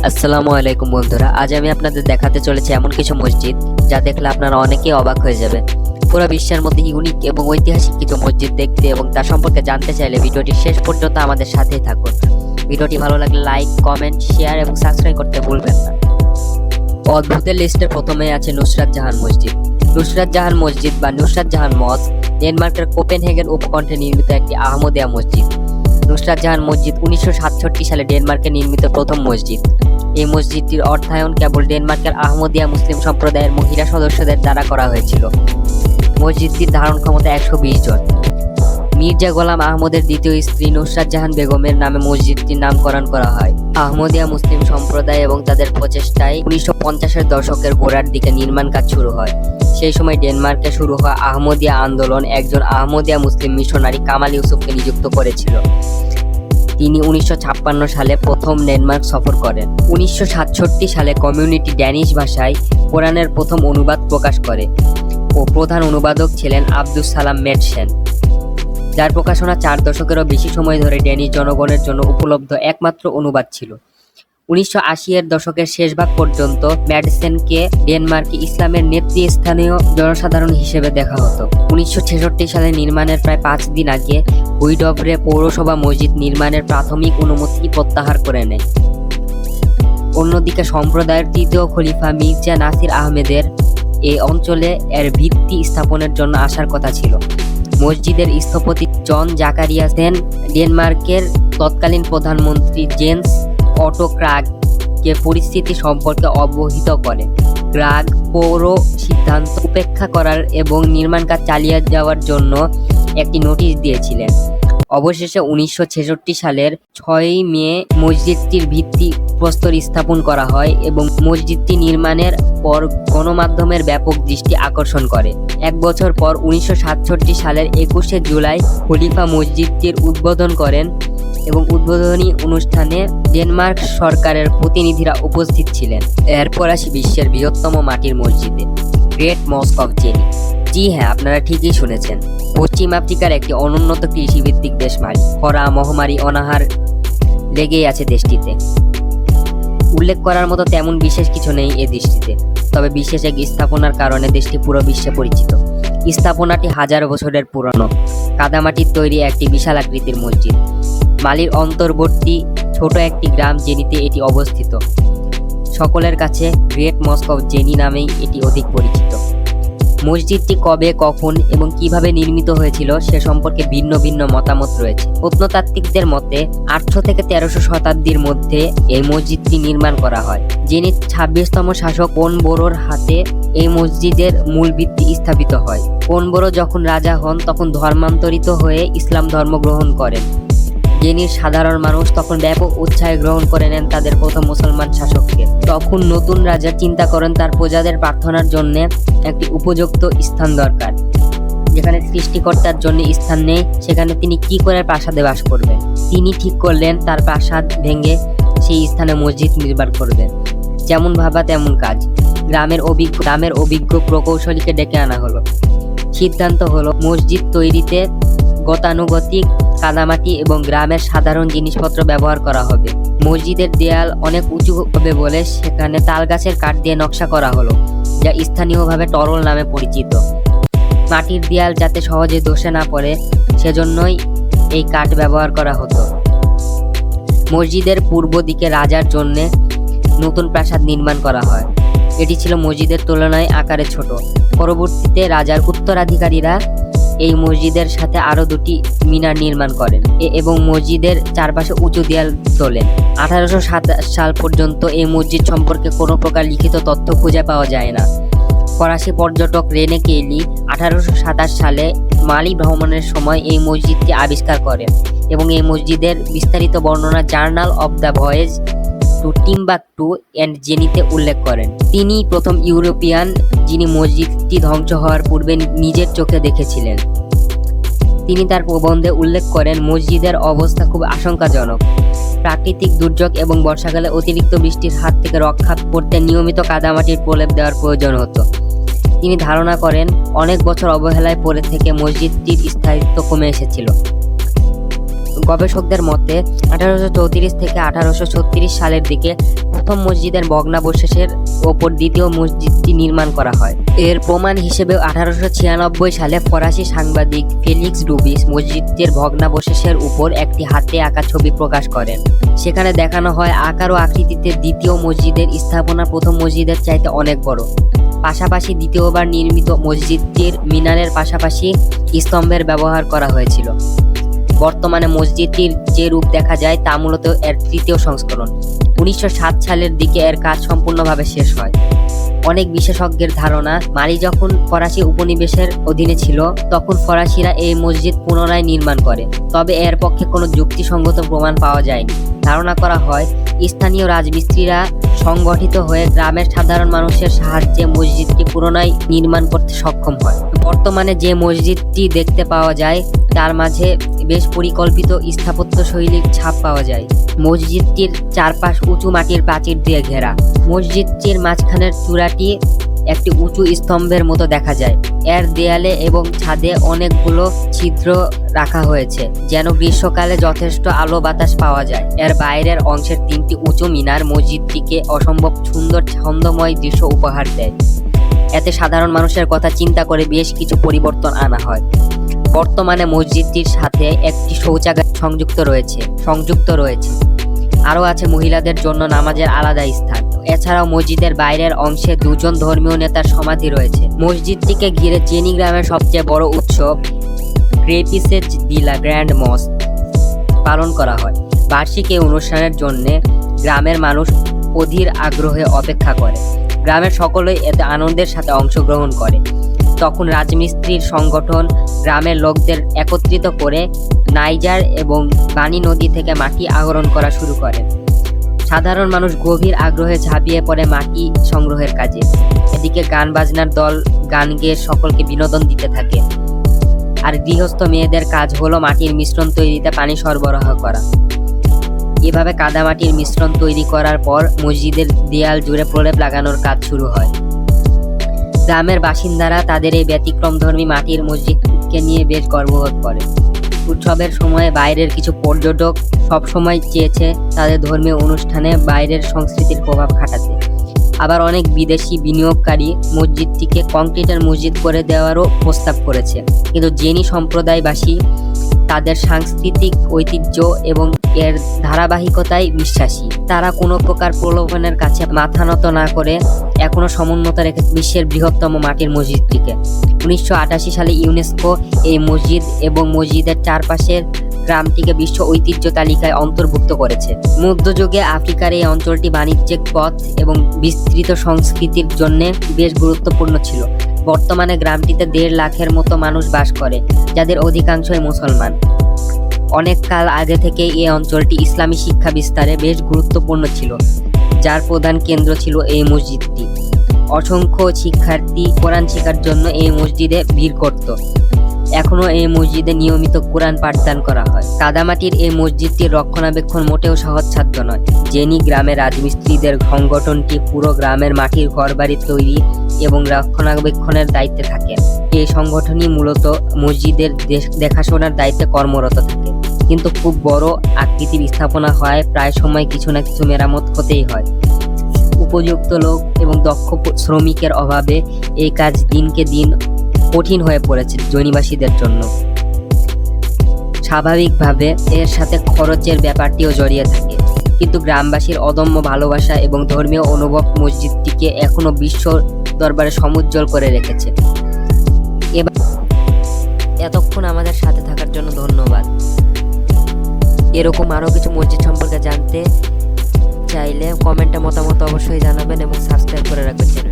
আসসালামু আলাইকুম বন্ধুরা, আজ আমি আপনাদের দেখাতে চলেছি এমন কিছু মসজিদ যা দেখলে আপনারা অনেকেই অবাক হয়ে যাবেন। পুরো বিশ্বের মধ্যে ইউনিক এবং ঐতিহাসিক কিছু মসজিদ দেখতে এবং তার সম্পর্কে জানতে চাইলে ভিডিওটি শেষ পর্যন্ত আমাদের সাথেই থাকুন। ভিডিওটি ভালো লাগলে লাইক, কমেন্ট, শেয়ার এবং সাবস্ক্রাইব করতে ভুলবেন না। অদ্ভুতের লিস্টে প্রথমে আছে নুসরাত জাহান মসজিদ। নুসরাত জাহান মসজিদ বা নুসরাত জাহান মসজিদ ডেনমার্কের কোপেনহেগেন উপকণ্ঠে নির্মিত একটি আহমদিয়া মসজিদ। নুসরাত জাহান মসজিদ 1967 সালে ডেনমার্কে নির্মিত প্রথম মসজিদ। এই মসজিদটির অর্থায়ন কেবল ডেনমার্কের আহমদিয়া মুসলিম সম্প্রদায়ের মহিলা সদস্যদের দ্বারা করা হয়েছিল। মসজিদটির ধারণ ক্ষমতা 120 জন। মির্জা গোলাম আহমদের দ্বিতীয় স্ত্রী নুসরাত জাহান বেগমের নামে মসজিদটির নামকরণ করা হয়। আহমদিয়া মুসলিম সম্প্রদায় এবং তাদের প্রচেষ্টায় 1950-এর দশকের গোড়ার দিকে নির্মাণ কাজ শুরু হয়। সেই সময় ডেনমার্কে শুরু হওয়া আহমদিয়া আন্দোলন একজন আহমদিয়া মুসলিম মিশনারি কামাল ইউসুফকে নিযুক্ত করেছিল। তিনি 1956 সালে প্রথম ডেনমার্ক সফর করেন। 1967 সালে কমিউনিটি ড্যানিশ ভাষায় কোরআনের প্রথম অনুবাদ প্রকাশ করে ও প্রধান অনুবাদক ছিলেন আব্দুস সালাম মেটসেন, যার প্রকাশনা 4 দশকেরও বেশি সময় ধরে ড্যানিশ জনগণের জন্য উপলব্ধ একমাত্র অনুবাদ ছিল। 1980-এর দশকের শেষ ভাগ পর্যন্ত ম্যাডসেনকে ডেনমার্কে ইসলামের নেতৃস্থানীয় জনসাধারণ হিসেবে দেখা হতো। 1966 সালে নির্মাণের প্রায় 5 দিন আগে হুইডভরে পৌরসভা মসজিদ নির্মাণের প্রাথমিক অনুমতি প্রত্যাহার করে নেয়। অন্যদিকে সম্প্রদায়ের তৃতীয় খলিফা মির্জা নাসির আহমেদের এই অঞ্চলে এর ভিত্তি স্থাপনের জন্য আসার কথা ছিল। মসজিদের স্থপতি জন জাকারিয়াসেন ডেনমার্কের তৎকালীন প্রধানমন্ত্রী জেন্স অটো ক্রাগকে পরিস্থিতি সম্পর্কে অবহিত করে। ক্রাগ পৌর সিদ্ধান্ত উপেক্ষা করার এবং নির্মাণ কাজ চালিয়ে যাওয়ার জন্য একটি নোটিশ দিয়েছিলেন। অবশেষে 1966 সালের 6 মে মসজিদটির ভিত্তি প্রস্তর স্থাপন করা হয় এবং মসজিদটি নির্মাণের পর গণমাধ্যমের ব্যাপক দৃষ্টি আকর্ষণ করে। 1 বছর পর 1967 সালের 21 জুলাই খলিফা মসজিদটির উদ্বোধন করেন এবং উদ্বোধনী অনুষ্ঠানে ডেনমার্ক সরকারের প্রতিনিধিরা উপস্থিত ছিলেন। এরপর আসি বিশ্বের বৃহত্তম মাটির মসজিদে, গ্রেট মস্ক অফ জেনি। জি হ্যাঁ, আপনারা ঠিকই শুনেছেন। পশ্চিম আফ্রিকার একটি অনুন্নত কৃষিভিত্তিক দেশ মালি। খরা, মহামারী, অনাহার লেগেই আছে দেশটিতে। উল্লেখ করার মতো তেমন বিশেষ কিছু নেই এ দেশটিতে, তবে বিশেষ এক স্থাপনার কারণে দেশটি পুরো বিশ্বে পরিচিত। স্থাপনাটি 1000 বছরের পুরনো, কাদামাটির তৈরি একটি বিশাল আকৃতির মসজিদ। মালির অন্তর্বর্তী ছোট একটি গ্রাম জেনিতে এটি অবস্থিত। সকলের কাছে গ্রেট মস্ক অফ জেনি নামেই এটি অধিক পরিচিত। মসজিদটি কবে, কখন এবং কিভাবে নির্মিত হয়েছিল সে সম্পর্কে ভিন্ন ভিন্ন মতামত রয়েছে। প্রত্নতাত্ত্বিকদের মতে 800 থেকে 1300 শতাব্দীর মধ্যে এই মসজিদটি নির্মাণ করা হয়। যিনি 26তম শাসক কোনবোরোর হাতে এই মসজিদের মূল ভিত্তি স্থাপিত হয়। কোনবোরো যখন রাজা হন তখন ধর্মান্তরিত হয়ে ইসলাম ধর্ম গ্রহণ করেন। জেনির সাধারণ মানুষ তখন ব্যাপক উৎসাহে গ্রহণ করে নেন তাদের প্রথম মুসলমান শাসককে। তখন নতুন রাজা চিন্তা করেন তার প্রজাদের প্রার্থনার জন্য একটি উপযুক্ত স্থান দরকার। যেখানে সৃষ্টিকর্তার জন্য স্থান নেই, সেখানে তিনি কি করে প্রাসাদে বাস করবেন। তিনি ঠিক করলেন তার প্রাসাদ ভেঙে সেই স্থানে মসজিদ নির্মাণ করবেন। যেমন ভাবা তেমন কাজ। গ্রামের অভিজ্ঞ প্রকৌশলীকে ডেকে আনা হলো। সিদ্ধান্ত হলো মসজিদ তৈরিতে গতানুগতিক কাদামাটি এবং গ্রামের সাধারণ জিনিসপত্র ব্যবহার করা হবে। মসজিদের দেয়াল অনেক উঁচু হবে বলে সেখানে তাল গাছের কাঠ দিয়ে নকশা করা হলো, যা স্থানীয়ভাবে টরল নামে পরিচিত। মাটির দেয়াল যাতে সহজে ধসে না পড়ে সেজন্যই এই কাঠ ব্যবহার করা হতো। মসজিদের পূর্ব দিকে রাজার জন্য নতুন প্রাসাদ নির্মাণ করা হয়। এটি ছিল মসজিদের তুলনায় আকারে ছোট। পরবর্তীতে রাজার উত্তরাধিকারীরা এই মসজিদের সাথে আরো 2টি মিনার নির্মাণ করেন এবং মসজিদের চারপাশে উঁচু দেয়াল তোলেন। 1827 সাল পর্যন্ত এই মসজিদ সম্পর্কে কোনো প্রকার লিখিত তথ্য খুঁজে পাওয়া যায় না। ফরাসি পর্যটক রেনে কেলি 1827 সালে মালি ভ্রমণের সময় এই মসজিদটি আবিষ্কার করেন এবং এই মসজিদের বিস্তারিত বর্ণনা journal of the voyage to Timbuktu and জেনিতে উল্লেখ করেন। তিনি প্রথম ইউরোপিয়ান যিনি মসজিদটি ধ্বংস হওয়ার পূর্বে নিজের চোখে দেখেছিলেন। তিনি তার প্রবন্ধে উল্লেখ করেন মসজিদের অবস্থা খুব আশঙ্কাজনক। প্রাকৃতিক দুর্যোগ এবং বর্ষাকালে অতিরিক্ত বৃষ্টির হাত থেকে রক্ষা করতে নিয়মিত কাদামাটির প্রলেপ দেওয়ার প্রয়োজন হতো। তিনি ধারণা করেন অনেক বছর অবহেলায় পড়ে থেকে মসজিদটির স্থায়িত্ব কমে এসেছিল। গবেষকদের মতে 1834 থেকে 1836 সালের দিকে প্রথম মসজিদের ভগ্নাবশেষের ওপর দ্বিতীয় মসজিদটি নির্মাণ করা হয়। এর প্রমাণ হিসেবে 1896 সালে ফরাসি সাংবাদিক ফেলিক্স ডুবিস মসজিদের ভগ্নাবশেষের উপর একটি হাতে আঁকা ছবি প্রকাশ করেন। সেখানে দেখানো হয় আকার ও আকৃতিতে দ্বিতীয় মসজিদের স্থাপনা প্রথম মসজিদের চাইতে অনেক বড়। পাশাপাশি দ্বিতীয়বার নির্মিত মসজিদটির মিনারের পাশাপাশি স্তম্ভের ব্যবহার করা হয়েছিল। বর্তমানে মসজিদটির যে রূপ দেখা যায় তা মূলত এর তৃতীয় সংস্করণ। 1907 সালের দিকে এর কাজ সম্পূর্ণভাবে শেষ হয়। অনেক বিশেষজ্ঞের ধারণা, মালি যখন ফরাসি উপনিবেশের অধীনে ছিল তখন ফরাসিরা এই মসজিদ পুনরায় নির্মাণ করে, তবে এর পক্ষে কোনো যুক্তিসঙ্গত প্রমাণ পাওয়া যায়নি। ধারণা করা হয় স্থানীয় রাজমিস্ত্রিরা সংগঠিত হয়ে গ্রামের সাধারণ মানুষের সাহায্যে মসজিদটি পুনরায় নির্মাণ করতে সক্ষম হয়। বর্তমানে যে মসজিদটি দেখতে পাওয়া যায় তার মাঝে বেশ পরিকল্পিত স্থাপত্যশৈলীর ছাপ পাওয়া যায়। মসজিদটির চারপাশ উঁচু মাটির প্রাচীর দিয়ে ঘেরা। মসজিদটির মাঝখানের চূড়াটি একটি উঁচু স্তম্ভের মতো দেখা যায়। এর দেয়ালে এবং ছাদে অনেকগুলো ছিদ্র রাখা হয়েছে যেন গ্রীষ্মকালে যথেষ্ট আলো বাতাস পাওয়া যায়। এর বাইরের অংশের 3টি উঁচু মিনার মসজিদটিকে অসম্ভব সুন্দর ছন্দময় দৃশ্য উপহার দেয়। এতে সাধারণ মানুষের কথা চিন্তা করে বেশ কিছু পরিবর্তন আনা হয়। বর্তমানে মসজিদটির সাথে একটি শৌচাগার সংযুক্ত রয়েছে। আরও আছে মহিলাদের জন্য নামাজের আলাদা স্থান। এছাড়াও মসজিদের বাইরের অংশে 2 জন ধর্মীয় নেতার সমাধি রয়েছে। মসজিদটিকে ঘিরে চেনি গ্রামের সবচেয়ে বড় উৎসব ক্রেপিসে দি লা গ্র্যান্ড মস্ক পালন করা হয়। বার্ষিক এই অনুষ্ঠানের জন্য গ্রামের মানুষ অধীর আগ্রহে অপেক্ষা করে। গ্রামের সকলেই এতে আনন্দের সাথে অংশগ্রহণ করে। তখন রাজমিস্ত্রির সংগঠন গ্রামের লোকদের একত্রিত করে নাইজার এবং বানি নদী থেকে মাটি আহরণ করা শুরু করে। সাধারণ মানুষ গভীর আগ্রহে ঝাঁপিয়ে পড়ে মাটি সংগ্রহের কাজে। এদিকে গান বাজনার দল গান গেয়ে সকলকে বিনোদন দিতে থাকে। আর গৃহস্থ মেয়েদের কাজ হলো মাটির মিশ্রণ তৈরিতে পানি সরবরাহ করা। এভাবে কাদামাটির মিশ্রণ তৈরি করার পর মসজিদের দেয়াল জুড়ে প্রলেপ লাগানোর কাজ শুরু হয়। গ্রামের বাসিন্দারা তাদের এই ব্যতিক্রমধর্মী মাটির মসজিদকে নিয়ে বেশ গর্ববোধ করে। উৎসবের সময় বাইরের কিছু পর্যটক সবসময় চেয়েছে তাদের ধর্মীয় অনুষ্ঠানে বাইরের সংস্কৃতির প্রভাব খাটাতে। আবার অনেক বিদেশি বিনিয়োগকারী মসজিদটিকে কংক্রিটের মসজিদ করে দেওয়ারও প্রস্তাব করেছে। কিন্তু জেনি সম্প্রদায়বাসী তাদের সাংস্কৃতিক ঐতিহ্য এবং এর ধারাবাহিকতায় বিশ্বাসী। তারা কোনো প্রকার প্রলোভনের কাছে মাথা নত না করে এখনো সমুন্নত রেখে বিশ্বের বৃহত্তম মাটির মসজিদটিকে। 1988 সালে ইউনেস্কো এই মসজিদ এবং মসজিদের চারপাশের গ্রামটিকে বিশ্ব ঐতিহ্য তালিকায় অন্তর্ভুক্ত করেছে। মধ্যযুগে আফ্রিকার এই অঞ্চলটি বাণিজ্যিক পথ এবং বিস্তৃত সংস্কৃতির জন্য বেশ গুরুত্বপূর্ণ ছিল। বর্তমানে গ্রামটিতে 1.5 লাখের মতো মানুষ বাস করে, যাদের অধিকাংশই মুসলমান। অনেক কাল আগে থেকে এই অঞ্চলটি ইসলামী শিক্ষা বিস্তারে বেশ গুরুত্বপূর্ণ ছিল, যার প্রধান কেন্দ্র ছিল এই মসজিদটি। অসংখ্য শিক্ষার্থী কোরআন শেখার জন্য এই মসজিদে ভিড় করত। এখনো এই মসজিদে নিয়মিত কোরআন পাঠদান করা হয়। কাদামাটির এই মসজিদটির রক্ষণাবেক্ষণ মোটেও সহজসাধ্য নয়। জেনি গ্রামের রাজমিস্ত্রিদের সংগঠনটি পুরো গ্রামের মাটির ঘরবাড়ি তৈরি এবং রক্ষণাবেক্ষণের দায়িত্বে থাকে। এই সংগঠনই মূলত মসজিদের দেখাশোনার দায়িত্বে কর্মরত থাকে। কিন্তু খুব বড় আকৃতির স্থাপনা হয় প্রায় সময় কিছু না কিছু মেরামত হতেই হয়। উপযুক্ত লোক এবং দক্ষ শ্রমিকের অভাবে এই কাজ দিনকে দিন কঠিন হয়ে পড়েছে জনিবাসীদের জন্য। স্বাভাবিকভাবে এর সাথে খরচের ব্যাপারটিও জড়িয়ে থাকে। কিন্তু গ্রামবাসীর অদম্য ভালোবাসা এবং ধর্মীয় অনুভব মসজিদটিকে এখনো বিশ্ব দরবারে সমুজ্জ্বল করে রেখেছে। এতক্ষণ আমাদের সাথে থাকার জন্য ধন্যবাদ। এরকম আরও কিছু মসজিদ সম্পর্কে জানতে চাইলে কমেন্টে মতামত অবশ্যই জানাবেন এবং সাবস্ক্রাইব করে রাখবেন।